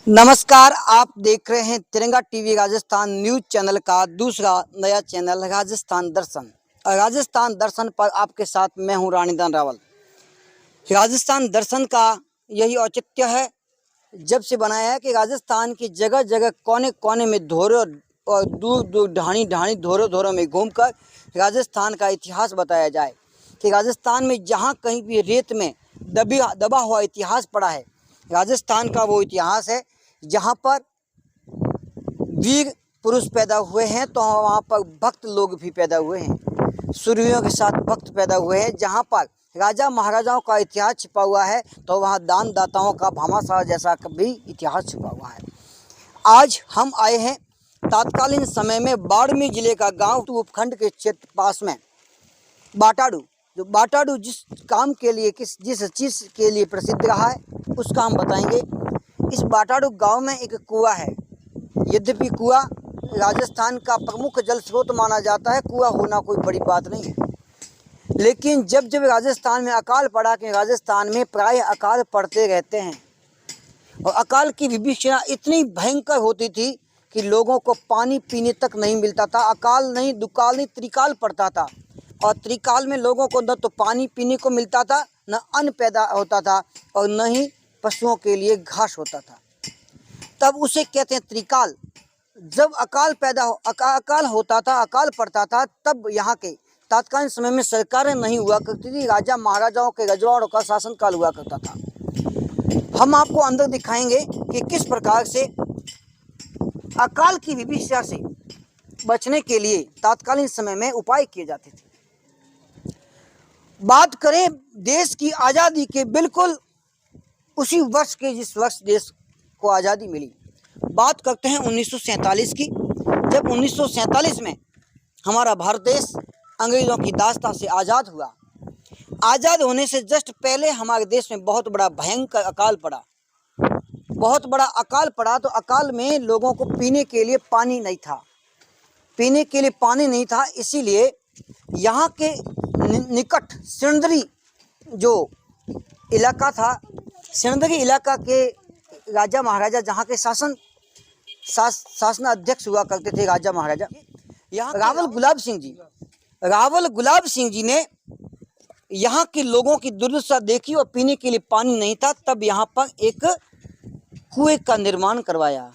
नमस्कार, आप देख रहे हैं तिरंगा टीवी राजस्थान न्यूज चैनल का दूसरा नया चैनल राजस्थान दर्शन। और राजस्थान दर्शन पर आपके साथ मैं हूं रानीदान रावल। राजस्थान दर्शन का यही औचित्य है, जब से बनाया है कि राजस्थान की जगह जगह कोने कोने में धोरों और दूर दूर ढाणी ढाणी धोरों धोरों में घूमकर राजस्थान का इतिहास बताया जाए कि राजस्थान में जहाँ कहीं भी रेत में दबा हुआ इतिहास पड़ा है, राजस्थान का वो इतिहास है जहाँ पर वीर पुरुष पैदा हुए हैं तो वहाँ पर भक्त लोग भी पैदा हुए हैं, सूर्यों के साथ भक्त पैदा हुए हैं। जहाँ पर राजा महाराजाओं का इतिहास छिपा हुआ है तो वहाँ दान दाताओं का भामाशाह जैसा भी इतिहास छिपा हुआ है। आज हम आए हैं तत्कालीन समय में बाड़मेर जिले का गांव उपखंड के क्षेत्र पास में बाटाडू, जो बाटाडू जिस काम के लिए जिस चीज़ के लिए प्रसिद्ध रहा है उसका हम बताएंगे। इस बाटाडू गांव में एक कुआं है। यद्यपि कुआं राजस्थान का प्रमुख जल स्रोत माना जाता है, कुआं होना कोई बड़ी बात नहीं है, लेकिन जब जब राजस्थान में अकाल पड़ा, कि राजस्थान में प्राय अकाल पड़ते रहते हैं और अकाल की विभीषणा इतनी भयंकर होती थी कि लोगों को पानी पीने तक नहीं मिलता था। अकाल नहीं, दुकाल नहीं, त्रिकाल पड़ता था और त्रिकाल में लोगों को न तो पानी पीने को मिलता था, न अन्न पैदा होता था और न ही पशुओं के लिए घास होता था। तब उसे कहते हैं त्रिकाल। जब अकाल होता था, अकाल पड़ता था, तब यहाँ के तत्कालीन समय में सरकारें नहीं हुआ करती थी, राजा महाराजाओं के रजवाड़ों का शासनकाल हुआ करता था। हम आपको अंदर दिखाएंगे कि किस प्रकार से अकाल की विभीषणा से बचने के लिए तत्कालीन समय में उपाय किए जाते थे। बात करें देश की आज़ादी के बिल्कुल उसी वर्ष के जिस वर्ष देश को आज़ादी मिली, बात करते हैं 1947 की। जब 1947 में हमारा भारत देश अंग्रेज़ों की दास्तां से आज़ाद हुआ, आज़ाद होने से जस्ट पहले हमारे देश में बहुत बड़ा भयंकर अकाल पड़ा, बहुत बड़ा अकाल पड़ा। तो अकाल में लोगों को पीने के लिए पानी नहीं था, इसीलिए यहाँ के निकट सिंदरी जो इलाका था, सिंदरी इलाका के राजा महाराजा जहाँ के शासन अध्यक्ष हुआ करते थे राजा महाराजा, यहाँ रावल गुलाब सिंह जी ने यहाँ के लोगों की दुर्दशा देखी और पीने के लिए पानी नहीं था। तब यहाँ पर एक कुएं का निर्माण करवाया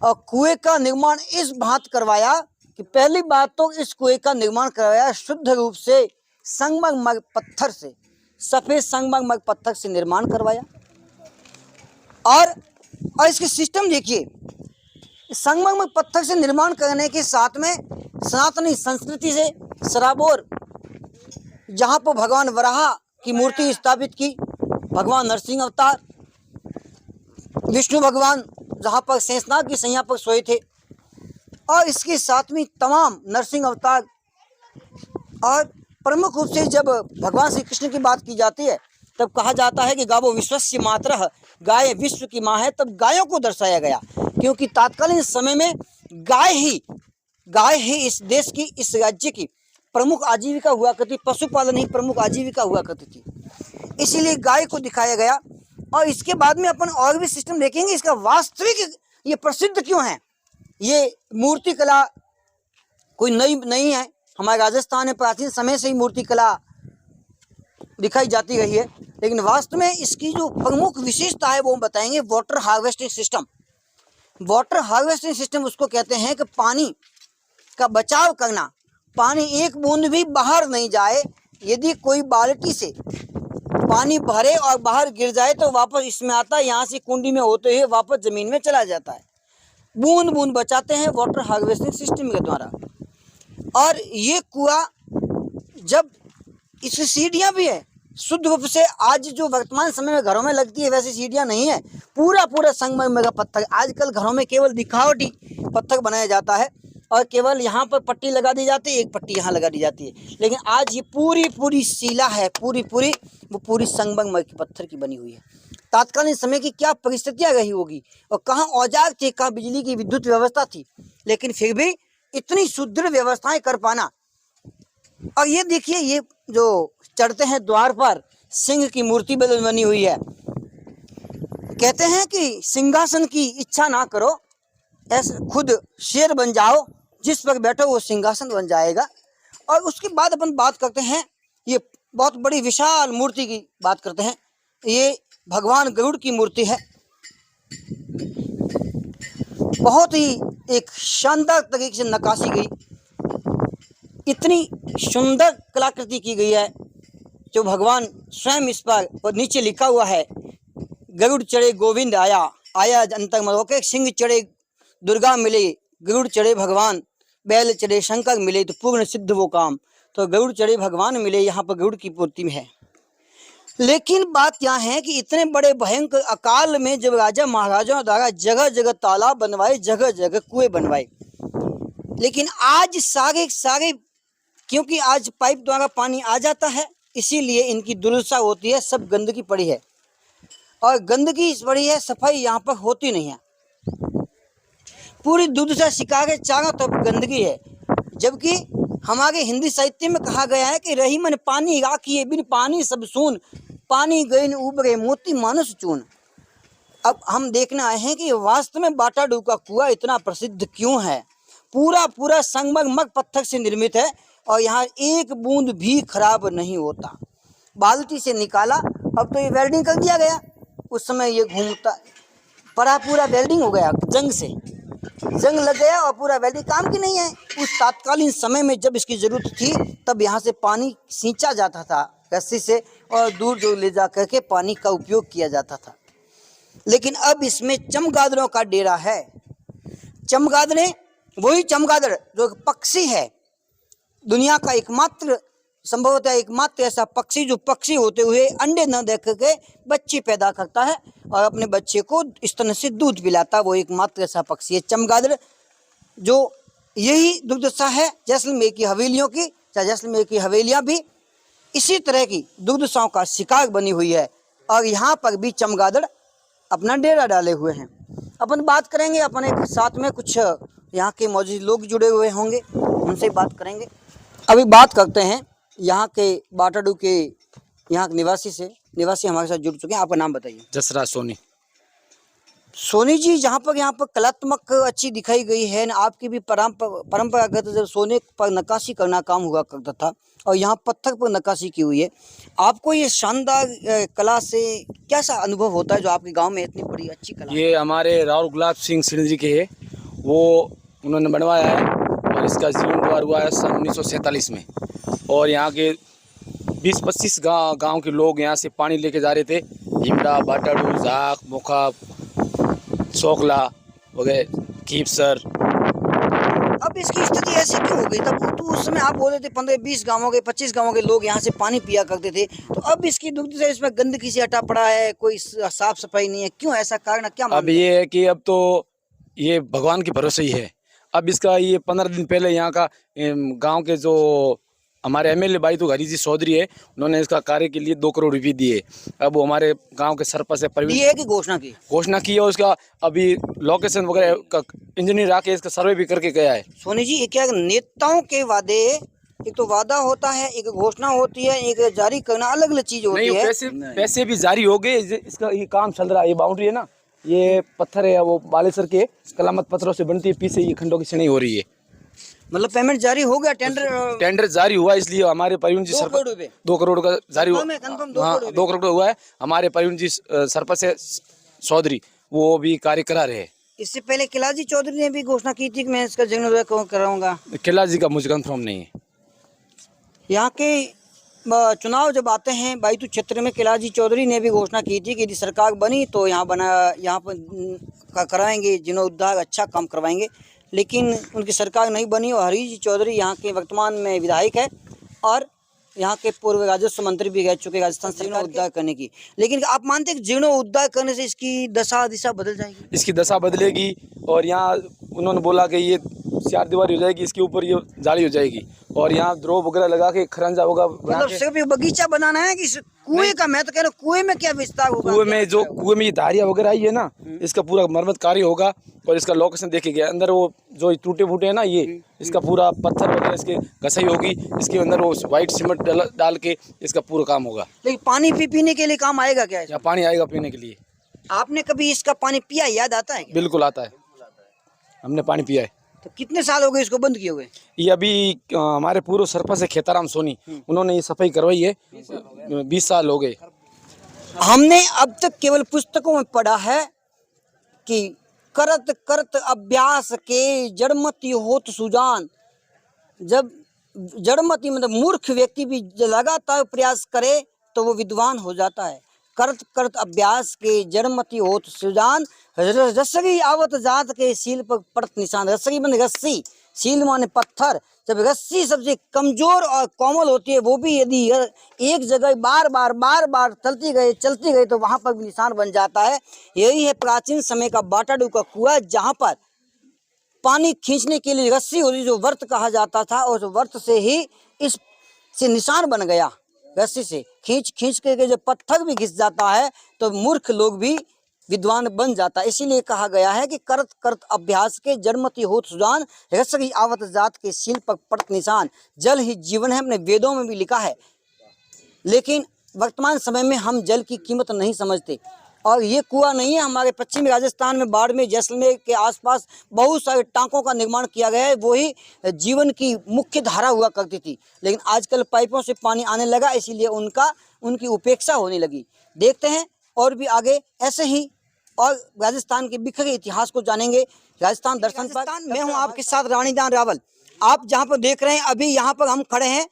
और कुएं का निर्माण इस बात करवाया कि पहली बात तो इस कुएं का निर्माण करवाया शुद्ध रूप से संगमरमर पत्थर से, सफ़ेद संगमरमर पत्थर से निर्माण करवाया। और इसके सिस्टम देखिए, संगमरमर पत्थर से निर्माण करने के साथ में सनातनी संस्कृति से सराबोर, जहाँ पर भगवान वराह की मूर्ति स्थापित की, भगवान नरसिंह अवतार, विष्णु भगवान जहाँ पर शेषनाग की सैया पर सोए थे, और इसके साथ में तमाम नरसिंह अवतार। और प्रमुख रूप से जब भगवान श्री कृष्ण की बात की जाती है तब कहा जाता है कि गावो विश्वस्य मातरः, गाय विश्व की माँ है। तब गायों को दर्शाया गया, क्योंकि तत्कालीन समय में गाय ही इस देश की, इस राज्य की प्रमुख आजीविका हुआ करती, पशुपालन ही प्रमुख आजीविका हुआ करती थी, इसीलिए गाय को दिखाया गया। और इसके बाद में अपन और भी सिस्टम देखेंगे, इसका वास्तविक ये प्रसिद्ध क्यों है। ये मूर्ति कला कोई नई नहीं है, हमारे राजस्थान में प्राचीन समय से ही मूर्ति कला दिखाई जाती रही है, लेकिन वास्तव में इसकी जो प्रमुख विशेषता है वो हम बताएंगे। वाटर हार्वेस्टिंग सिस्टम उसको कहते हैं कि पानी का बचाव करना, पानी एक बूंद भी बाहर नहीं जाए। यदि कोई बाल्टी से पानी भरे और बाहर गिर जाए तो वापस इसमें आता है, यहाँ से कुंडी में होते हुए वापस ज़मीन में चला जाता है। बूंद बूंद बचाते हैं वाटर हार्वेस्टिंग सिस्टम के द्वारा। और ये कुआं, जब इसकी सीढ़ियाँ भी है शुद्ध रूप से, आज जो वर्तमान समय में घरों में लगती है वैसी सीढ़ियाँ नहीं है, पूरा संगमरमर का पत्थर। आजकल घरों में केवल दिखावटी पत्थर बनाया जाता है और केवल यहाँ पर पट्टी लगा दी जाती है, एक पट्टी यहाँ लगा दी जाती है, लेकिन आज ये पूरी शिला है, पूरी संगमरमर के पत्थर की बनी हुई है। तत्कालीन समय की क्या परिस्थितियाँ रही होगी और कहाँ औजार थे, कहाँ बिजली की विद्युत व्यवस्था थी, लेकिन फिर भी इतनी सुदृढ़ व्यवस्थाएं कर पाना। और ये देखिए, ये जो चढ़ते हैं द्वार पर सिंह की मूर्ति बनी हुई है, कहते हैं कि सिंहासन की इच्छा ना करो, ऐसे खुद शेर बन जाओ, जिस पर बैठो वो सिंहासन बन जाएगा। और उसके बाद अपन बात करते हैं, ये बहुत बड़ी विशाल मूर्ति की बात करते हैं। ये भगवान गरुड़ की मूर्ति है। बहुत ही एक शानदार तरीके से नक्काशी गई, इतनी सुंदर कलाकृति की गई है जो भगवान स्वयं इस पर, और नीचे लिखा हुआ है गरुड़ चढ़े गोविंद आया, आया अंतर मरोके, सिंह चढ़े दुर्गा मिले, गरुड़ चढ़े भगवान, बैल चढ़े शंकर मिले, तो पूर्ण सिद्ध वो काम। तो गरुड़ चढ़े भगवान मिले, यहाँ पर गरुड़ की मूर्ति में है। लेकिन बात यहाँ है कि इतने बड़े भयंकर अकाल में जब राजा महाराजाओं द्वारा जगह जगह तालाब बनवाए, जगह जगह कुएं बनवाए, लेकिन आज सारे क्योंकि आज पाइप द्वारा पानी आ जाता है, इसीलिए इनकी दुर्दशा होती है। सब गंदगी पड़ी है, और गंदगी पड़ी है, सफाई यहाँ पर होती नहीं है। पूरी दुर्दशा शिकार है, चारों तरफ गंदगी है। जबकि हमारे हिंदी साहित्य में कहा गया है कि रही मन पानी राखिए, बिन पानी सब सून, पानी गईन उबरे मोती मानुष चून। अब हम देखने आए हैं कि वास्तव में बाटाडू का कुआं इतना प्रसिद्ध क्यों है। पूरा संगमरमर पत्थर से निर्मित है, और यहाँ एक बूंद भी खराब नहीं होता। बाल्टी से निकाला, अब तो ये वेल्डिंग कर दिया गया, उस समय ये घूमता पूरा वेल्डिंग हो गया, जंग लग गया और पूरा वेल्डिंग काम की नहीं है। उस तात्कालीन समय में जब इसकी जरूरत थी, तब यहाँ से पानी सींचा जाता था रस्सी से, और दूर दूर ले जा करके पानी का उपयोग किया जाता था। लेकिन अब इसमें चमगादड़ों का डेरा है। चमगादड़ें, वही चमगादड़ जो पक्षी है, दुनिया का एकमात्र, संभवतः एकमात्र ऐसा पक्षी जो पक्षी होते हुए अंडे न देख के बच्चे पैदा करता है और अपने बच्चे को इस तरह से दूध पिलाता है। वो एकमात्र ऐसा पक्षी है चमगादड़, जो यही दुर्दशा है जैसलमेर की हवेलियों की। जैसलमेर की हवेलियां भी इसी तरह की दुर्दशाओं का शिकार बनी हुई है, और यहाँ पर भी चमगादड़ अपना डेरा डाले हुए हैं। अपन बात करेंगे, अपने साथ में कुछ यहाँ के मौजूद लोग जुड़े हुए होंगे, उनसे बात करेंगे। अभी बात करते हैं यहाँ के बाटाडू के यहाँ निवासी हमारे साथ जुड़ चुके हैं। आपका नाम बताइए। जसराज सोनी। सोनी जी, यहाँ पर कलात्मक अच्छी दिखाई गई है। आपकी भी परंपरागत जब सोने पर नक्काशी करना काम हुआ करता था, और यहाँ पत्थर पर नक्काशी की हुई है। आपको ये शानदार कला से कैसा अनुभव होता है जो आपके गांव में इतनी बड़ी अच्छी कला? ये हमारे राहुल गुलाब सिंह सिंह जी के है, वो उन्होंने बनवाया है, और इसका जीर्णोद्धार हुआ है सन 1947 में। और यहाँ के 20-25 गांव के लोग यहाँ से पानी लेके जा रहे थे। हिमड़ा, बाटाडू, झाक, मोखा, सोखला वगैरह, कीपसर। अब इसकी स्थिति ऐसी क्यों हो गई? तब तो उस समय आप बोल रहे थे 15-20 गांवों के 25 गांवों के लोग यहाँ से पानी पिया करते थे, तो अब इसकी दुर्दशा, इसमें गंदगी से हटा पड़ा है, कोई साफ सफाई नहीं है, क्यों? ऐसा कारण क्या? अब ये है कि अब तो ये भगवान के भरोसे ही है। अब इसका ये 15 दिन पहले यहाँ का गांव के जो हमारे एमएलए भाई तो हरी जी चौधरी है, उन्होंने इसका कार्य के लिए 2 करोड़ रुपये दिए। अब वो हमारे गांव के सरपंच है प्रवीण की घोषणा की और उसका अभी लोकेशन वगैरह का इंजीनियर आके इसका सर्वे भी करके गया है। सोनी जी, क्या नेताओं के वादे, एक तो वादा होता है, एक घोषणा होती है, एक जारी करना, अलग अलग चीज होती है। पैसे भी जारी हो गए, इसका ये काम चल रहा है। ये बाउंड्री है ना, ये पत्थर है, वो बालेसर के कलामत पत्थरों से बनती है, पीछे ये खंडों की सिनाई हो रही है। मतलब पेमेंट जारी हो गया, टेंडर जारी हुआ, इसलिए हमारे प्रवीण जी 2 करोड़ का जारी हुआ। 2 करोड़ हुआ है। हमारे प्रवीण जी सरपंच है चौधरी, वो भी कार्य करा रहे हैं। इससे पहले किलाजी चौधरी ने भी घोषणा की थी कि मैं इसका जीर्णोद्धार कराऊंगा। किलाजी का मुझे कंफर्म नहीं है। यहाँ के चुनाव जब आते हैं बाइतू क्षेत्र में, किलाजी चौधरी ने भी घोषणा की थी कि यदि सरकार बनी तो यहाँ पर कराएंगे जीर्णोद्धार, अच्छा काम करवाएंगे। लेकिन उनकी सरकार नहीं बनी, और हरी जी चौधरी यहाँ के वर्तमान में विधायक है, और यहाँ के पूर्व राजस्व मंत्री भी रह चुके राजस्थान से जीर्णोद्धार करने की। लेकिन आप मानते हैं कि जीर्णोद्धार करने से इसकी दिशा बदल जाएगी? इसकी दशा बदलेगी, और यहाँ उन्होंने बोला कि ये 4 दीवारी हो जाएगी, इसके ऊपर ये जाली हो जाएगी, और यहाँ द्रो वगैरह लगा के खरंजा होगा। मतलब सिर्फ बगीचा बनाना है कि कुएं का? मैं तो कह रहा हूँ कुएं में क्या विस्तार होगा? कुएं में ये धारियाँ वगैरह आई है ना, इसका पूरा मरम्मत कार्य होगा, और इसका लोकेशन देखे गया। अंदर वो जो टूटे फूटे है ना, ये इसका पूरा पत्थर वगैरह इसके घसाई होगी, इसके अंदर वो व्हाइट सीमेंट डाल के इसका पूरा काम होगा। लेकिन पानी पीने के लिए काम आएगा क्या? या पानी आएगा पीने के लिए। आपने कभी इसका पानी पिया, याद आता है क्या? बिल्कुल आता है, हमने पानी पिया है। तो कितने साल हो गए इसको बंद किए हुए? ये अभी हमारे पूर्व सरपंच है खेताराम सोनी, उन्होंने ये सफाई करवाई है, 20 साल हो गए। हमने अब तक केवल पुस्तकों में पढ़ा है कि करत करत अभ्यास के जड़मति होत सुजान। जब जड़मति मतलब मूर्ख व्यक्ति भी लगातार प्रयास करे तो वो विद्वान हो जाता है। करत करत अभ्यास के जड़मति होत सुजान, रसरी आवत जात के सील पर पड़त निशान। रसरी माने रस्सी, सील माने पत्थर। जब रस्सी सबसे कमजोर और कोमल होती है, वो भी यदि एक जगह बार बार चलती गई तो वहां पर भी निशान बन जाता है। यही है प्राचीन समय का बाटाडू का कुआं, जहां पर पानी खींचने के लिए रस्सी होती जो वर्त कहा जाता था, और वर्त से ही इस से निशान बन गया। रस्सी से खींच के जब पत्थर भी घिस जाता है तो मूर्ख लोग भी विद्वान बन जाता है। इसीलिए कहा गया है कि करत करत अभ्यास के जड़मति होत सुजान, रसरी आवत जात के सील पर पड़त निशान। जल ही जीवन है, अपने वेदों में भी लिखा है। लेकिन वर्तमान समय में हम जल की कीमत नहीं समझते। और ये कुआं नहीं है, हमारे पश्चिमी राजस्थान में बाड़मेर जैसलमेर के आसपास बहुत सारे टांकों का निर्माण किया गया है, वही जीवन की मुख्य धारा हुआ करती थी। लेकिन आजकल पाइपों से पानी आने लगा, इसीलिए उनकी उपेक्षा होने लगी। देखते हैं और भी आगे ऐसे ही और राजस्थान के बिखरे इतिहास को जानेंगे राजस्थान दर्शन पर। मैं हूँ आपके साथ रानीदान रावल। आप जहाँ पर देख रहे हैं, अभी यहाँ पर हम खड़े हैं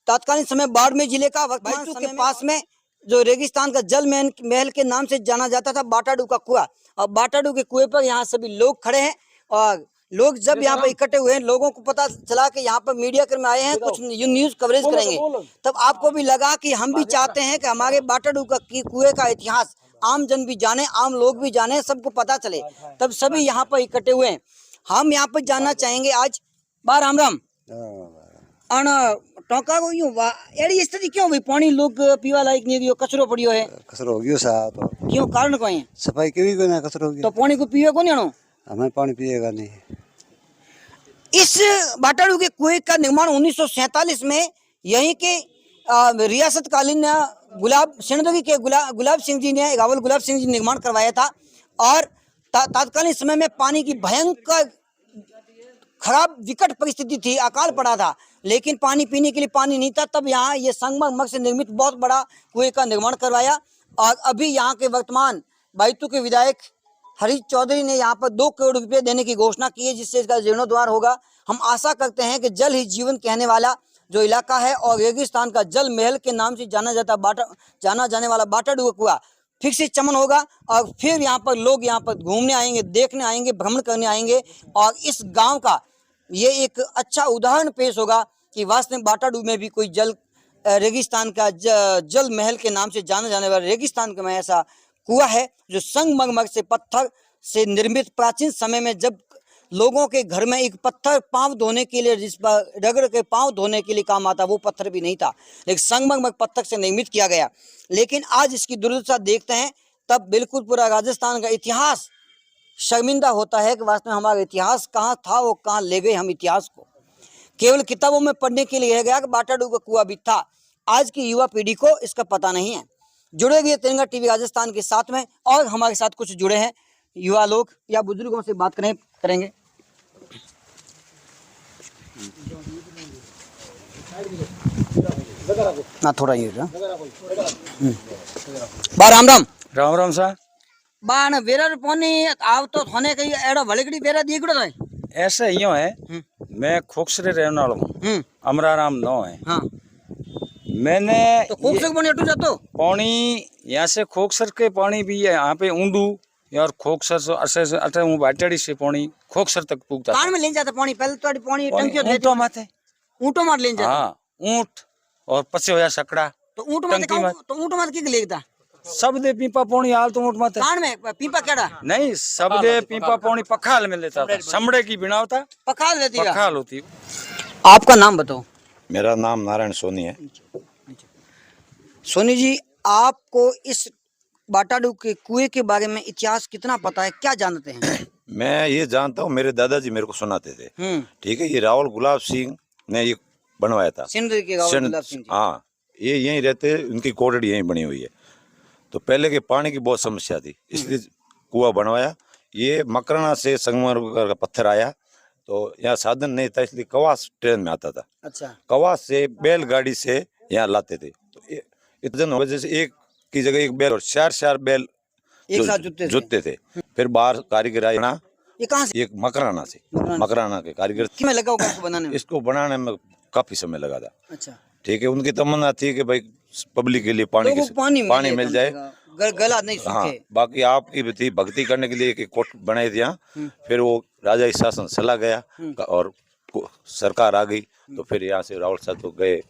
तत्कालीन समय बाड़मेर जिले का वर्तमान के पास में जो रेगिस्तान का जल महल के नाम से जाना जाता था, बाटाडू का कुआं। और बाटाडू के कुएं पर यहाँ सभी लोग खड़े हैं, और लोग जब यहाँ पर इकट्ठे हुए हैं, लोगों को पता चला कि यहाँ पर मीडिया कर्मी आए हैं, कुछ न्यूज कवरेज करेंगे, तब आपको भी लगा कि हम भी चाहते हैं कि हमारे बाटाडू का कुएं का इतिहास आम जन भी जाने, आम लोग भी जाने, सबको पता चले। तब सभी यहाँ पर इकट्ठे हुए हैं। हम यहाँ पर जानना चाहेंगे आज बा राम राम टोका को यूं एड़ी स्थिति क्यों भाई? पानी लोग पीवा लायक नहीं दियो, कचरो पड़ियो है। कचरो हो गयो सा तो क्यों, कारण कोई है? सफाई की भी ना कचरो हो गयो तो पानी को पीवे को नहीं आनो? हमें पानी पिएगा नहीं। इस बाटाडू के कुएं का निर्माण 1947 में यहीं के रियासत कालीन गुलाब सिंह जी ने, रावल गुलाब सिंह जी ने निर्माण करवाया था। और तत्कालीन समय में पानी की भयंकर खराब विकट परिस्थिति थी, अकाल पड़ा था, लेकिन पानी पीने के लिए पानी नहीं था। तब यहाँ ये संगमरमर से निर्मित बहुत बड़ा कुएं का निर्माण करवाया। और अभी यहाँ के वर्तमान बैतू के विधायक हरीश चौधरी ने यहाँ पर 2 करोड़ रुपए देने की घोषणा की है, जिससे इसका जीर्णोद्धार होगा। हम आशा करते हैं कि जल ही जीवन कहने वाला जो इलाका है और रेगिस्तान का जल महल के नाम से जाना जाने वाला बाटाडू का कुआं फिर से चमन होगा। और फिर यहाँ पर लोग यहाँ पर घूमने आएंगे, देखने आएंगे, भ्रमण करने आएंगे, और इस गांव का ये एक अच्छा उदाहरण पेश होगा कि वास्तव में बाटाडू में भी कोई रेगिस्तान का जल महल के नाम से जाना जाने वाला रेगिस्तान में ऐसा कुआं है, जो संगमरमर से पत्थर से निर्मित। प्राचीन समय में जब लोगों के घर में एक पत्थर पांव धोने के लिए, जिस पर रगड़ के पांव धोने के लिए काम आता, वो पत्थर भी नहीं था, लेकिन संगमरमर पत्थर से निर्मित किया गया। लेकिन आज इसकी दुर्दशा देखते हैं, तब बिल्कुल पूरा राजस्थान का इतिहास शर्मिंदा होता है कि वास्तव में हमारा इतिहास कहाँ था, वो कहाँ ले गए हम इतिहास को। केवल किताबों में पढ़ने के लिए रह गया कि बाटाडू का कुआं भी था। आज की युवा पीढ़ी को इसका पता नहीं है। जुड़ेगी तिरंगा टीवी राजस्थान के साथ में, और हमारे साथ कुछ जुड़े हैं युवा लोग या बुजुर्गों से बात करेंगे। ना थोड़ा ये बा राम राम राम राम सा बाण वेरा पानी आव तो थाने कई एड़ा भड़कड़ी वेरा दीगड़ो है। ऐसे यूं है, मैं खोखसरे रहने वाला हूँ, अमराराम नो है। हाँ, मैंने तो खोखसर पानी अटू जातो पानी यहाँ से खोखसर के पानी भी है, यहाँ पे ऊंडू यार खोखसर से अटे हूँ बाटेड़ी से पानी खोखसर तक पूछता कान में ले जाता पानी, पहले तो पानी टंकियों ऊँटों माथे, ऊँटों मार ले जाता। हाँ ऊँट और पचे होया सकड़ा, तो ऊँट मार की लेता सब दे पीपा पानी हाल तो ऊँट माथे कान में पीपा केड़ा नहीं, सब दे पीपा पानी पखाल में लेता था, समड़े की बिना होता पखाल लेती पखाल होती। आपका नाम बताओ। मेरा नाम नारायण सोनी है। सोनी जी, आपको इस बाटाडू के कुएं के बारे में इतिहास कितना पता है, क्या जानते हैं? मैं ये जानता हूँ, मेरे दादाजी मेरे को सुनाते थे। ठीक है, ये रावल गुलाब सिंह ने ये बनवाया था, सिंध के रावल गुलाब सिंह जी। हाँ, ये यहीं रहते, उनकी कोठड़ी यहीं बनी हुई है। तो पहले के पानी की बहुत समस्या थी, इसलिए कुआं बनवाया। ये मकराना से संगमरमर का पत्थर आया, तो यहाँ साधन नहीं था, इसलिए कवास ट्रेन में आता था। अच्छा, कवास से बैलगाड़ी से यहाँ लाते थे। तो इतने वजह से एक की जगह एक बैल और चार बैल एक साथ जुटते थे। फिर बाहर कारीगर आए ना, ये कहाँ से? एक मकराना के कारीगर थे। किसमें लगा होगा इसको बनाने में? इसको बनाने में काफी समय लगा था। अच्छा, ठीक है, उनकी तमन्ना थी कि भाई पब्लिक के लिए लोगों को पानी मिल जाए। गला नहीं हाँ, सूखे। बाकी आपकी भी थी भक्ति करने के लिए एक कोट बनाए थे यहाँ। फिर वो राजा शासन चला गया और सरकार आ गई, तो फिर यहाँ से रावल साहब तो गए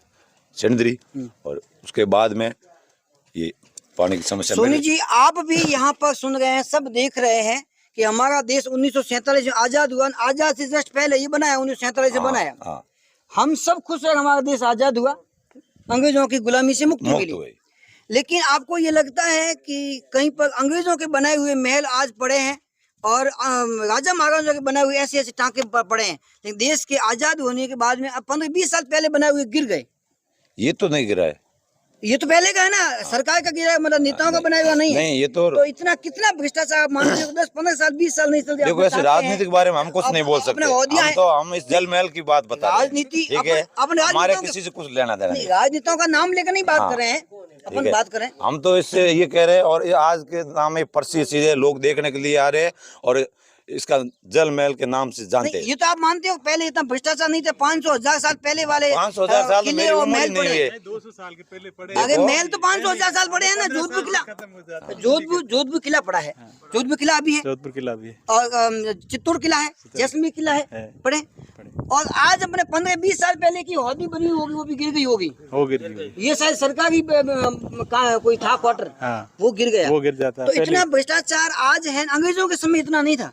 सिंदरी, और उसके बाद में ये पानी की समस्या। सोनी जी, आप भी यहाँ पर सुन रहे हैं, सब देख रहे हैं कि हमारा देश 1947 में आजाद हुआ। आजाद से जस्ट पहले ये बनाया, 1947 से बनाया। हाँ, हम सब खुश हैं, हमारा देश आजाद हुआ, अंग्रेजों की गुलामी से मुक्ति मिली। हुई। लेकिन आपको ये लगता है कि कहीं पर अंग्रेजों के बनाए हुए महल आज पड़े हैं और राजा महाराजाओं के बनाए हुए ऐसे ऐसे टांके पड़े हैं, लेकिन देश के आजाद होने के बाद में अब 15-20 साल पहले बनाए हुए गिर गए? ये तो नहीं गिरा है, ये तो पहले का है ना, सरकार का गिरा है, मतलब नेताओं का बनाया हुआ नहीं है। नहीं, ये तो इतना कितना भ्रष्टाचार आप मानते हो? 10-15 साल 20 साल नहीं चलते। देखो, ऐसे राजनीति के बारे में हम कुछ नहीं बोल सकते। हम इस जल महल की बात बता रहे हैं। राजनीति, ठीक है, अपने हमारे किसी से कुछ लेना देना नहीं। राजनेताओं का नाम लेकर नहीं बात हाँ, कर रहे हैं, ठीक अपन है। बात करें। हम तो इससे ये कह रहे हैं, और ये आज के नाम में प्रसिद्ध चीजें लोग देखने के लिए आ रहे हैं, और इसका जल महल के नाम से जानते हैं। ये तो आप मानते हो पहले इतना भ्रष्टाचार नहीं था? 500-1000 साल पहले वाले 500,000 साल तो किले मेरी और उम्र ही महल नहीं पड़े। हुई है। 200 साल के पहले पड़े। अरे महल तो 500-1000 साल पड़े हैं ना। जोधपुर किला, जोधपुर किला पड़ा है, जोधपुर किला अभी है, जोधपुर किला भी है, और चित्तौड़ किला है, जैसलमेर किला है, पड़े। और आज अपने 15-20 साल पहले की हौदी बनी होगी, वो भी गिर गई होगी। हो गिर ये शायद सरकारी कोई था क्वार्टर, हाँ, वो गिर गया। वो गिर जाता तो इतना भ्रष्टाचार आज है, अंग्रेजों के समय इतना नहीं था।